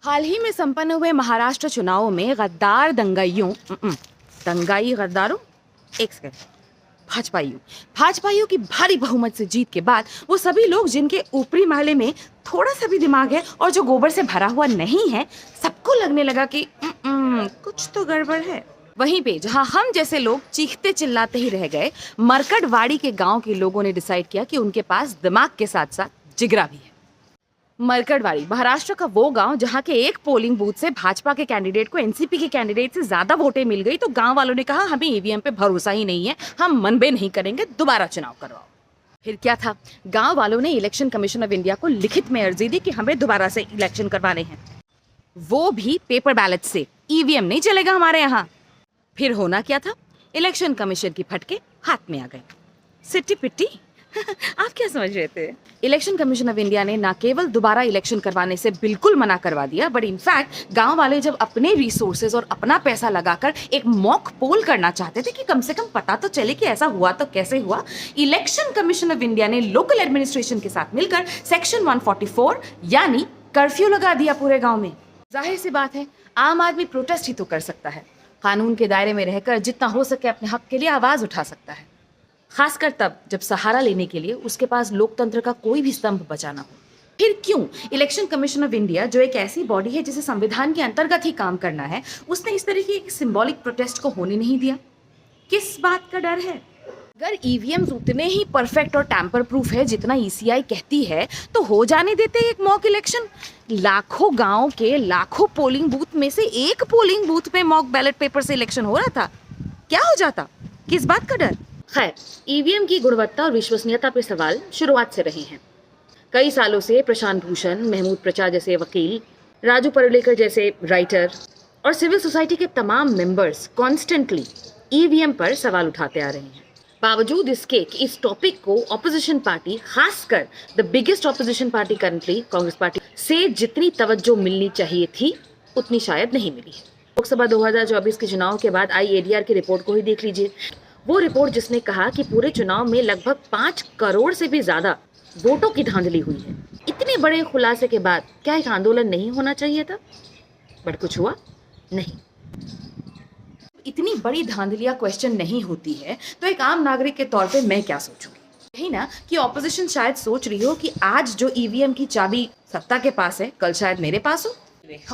हाल ही में संपन्न हुए महाराष्ट्र चुनावों में गद्दार दंगाई गद्दारों एक सेकंड भाजपाइयों की भारी बहुमत से जीत के बाद वो सभी लोग जिनके ऊपरी महले में थोड़ा सा भी दिमाग है और जो गोबर से भरा हुआ नहीं है, सबको लगने लगा कि कुछ तो गड़बड़ है। वहीं पे जहां हम जैसे लोग चीखते चिल्लाते ही रह गए, मरकटवाड़ी के गांव के लोगों ने डिसाइड किया कि उनके पास दिमाग के साथ साथ जिगरा भी है। मरकटवाड़ी महाराष्ट्र का वो गांव जहां के एक पोलिंग बूथ से भाजपा के कैंडिडेट को एनसीपी के कैंडिडेट से ज्यादा वोटें मिल गई, तो गांव वालों ने कहा हमें ईवीएम पे भरोसा ही नहीं है, हम मनबे नहीं करेंगे, दोबारा चुनाव करवाओ। फिर क्या था, गांव वालों ने इलेक्शन कमीशन ऑफ इंडिया को लिखित में अर्जी दी कि हमें दोबारा से इलेक्शन करवाने हैं, वो भी पेपर बैलेट से, ईवीएम नहीं चलेगा हमारे यहाँ। फिर होना क्या था, इलेक्शन कमीशन की फटके हाथ में आ गए। सिट्टी पिट्टी आप क्या समझ रहे थे? इलेक्शन कमीशन ऑफ इंडिया ने न केवल दोबारा इलेक्शन करवाने से बिल्कुल मना करवा दिया, बट इनफैक्ट गांव वाले जब अपने रिसोर्सेज और अपना पैसा लगाकर एक मॉक पोल करना चाहते थे कि कम से कम पता तो चले कि ऐसा हुआ तो कैसे हुआ, इलेक्शन कमीशन ऑफ इंडिया ने लोकल एडमिनिस्ट्रेशन के साथ मिलकर सेक्शन 144 यानी कर्फ्यू लगा दिया पूरे गाँव में। जाहिर सी बात है, आम आदमी प्रोटेस्ट ही तो कर सकता है, कानून के दायरे में रहकर जितना हो सके अपने हक के लिए आवाज उठा सकता है, खासकर तब जब सहारा लेने के लिए उसके पास लोकतंत्र का कोई भी स्तंभ बचा ना हो। फिर क्यों इलेक्शन कमीशन ऑफ इंडिया, जो एक ऐसी बॉडी है जिसे संविधान के अंतर्गत ही काम करना है, उसने इस तरह की एक सिंबॉलिक प्रोटेस्ट को होने नहीं दिया? किस बात का डर है? अगर ईवीएम्स उतने ही परफेक्ट और टैंपर प्रूफ है जितना ईसीआई कहती है, तो हो जाने देते एक मॉक इलेक्शन। लाखों गांव के लाखों पोलिंग बूथ में से एक पोलिंग बूथ पे मॉक बैलेट पेपर से इलेक्शन हो रहा था, क्या हो जाता? किस बात का डर? खैर, ईवीएम की गुणवत्ता और विश्वसनीयता पे सवाल शुरुआत से रहे हैं। कई सालों से प्रशांत भूषण, महमूद प्रचार जैसे वकील, राजू परुलेकर जैसे राइटर और सिविल सोसाइटी के तमाम मेंबर्स कॉन्स्टेंटली ईवीएम पर सवाल उठाते आ रहे हैं। बावजूद इसके कि इस टॉपिक को ऑपोजिशन पार्टी, खासकर the biggest opposition party currently Congress party, से जितनी तवज्जो मिलनी चाहिए थी उतनी शायद नहीं मिली है। लोकसभा 2024 के चुनाव के बाद आई एडीआर की रिपोर्ट को ही देख लीजिए। वो रिपोर्ट जिसने कहा कि पूरे चुनाव में लगभग 5 करोड़ से भी ज्यादा वोटों की धांधली हुई है। इतने बड़े खुलासे के बाद क्या एक आंदोलन नहीं होना चाहिए था? बट कुछ हुआ नहीं। इतनी बड़ी धांधलियां क्वेश्चन नहीं होती है तो एक आम नागरिक के तौर पे मैं क्या सोचूंगी? यही ना कि ऑपोजिशन शायद सोच रही हो कि आज जो ईवीएम की चाबी सत्ता के पास है, कल शायद मेरे पास हो।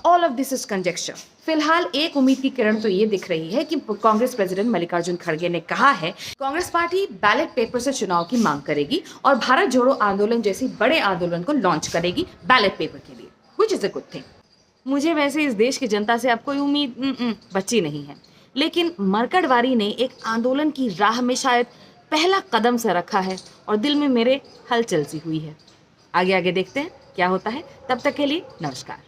All of this is conjecture. फिलहाल एक उम्मीद की किरण तो ये दिख रही है कि कांग्रेस प्रेसिडेंट मल्लिकार्जुन खड़गे ने कहा है कांग्रेस पार्टी बैलेट पेपर से चुनाव की मांग करेगी और भारत जोड़ो आंदोलन जैसी बड़े आंदोलन को लॉन्च करेगी बैलेट पेपर के लिए, which is a good thing. मुझे वैसे इस देश की जनता से अब कोई उम्मीद बची नहीं है, लेकिन मरकटवाड़ी ने एक आंदोलन की राह में शायद पहला कदम से रखा है और दिल में मेरे हलचल सी हुई है। आगे आगे देखते हैं क्या होता है। तब तक के लिए नमस्कार।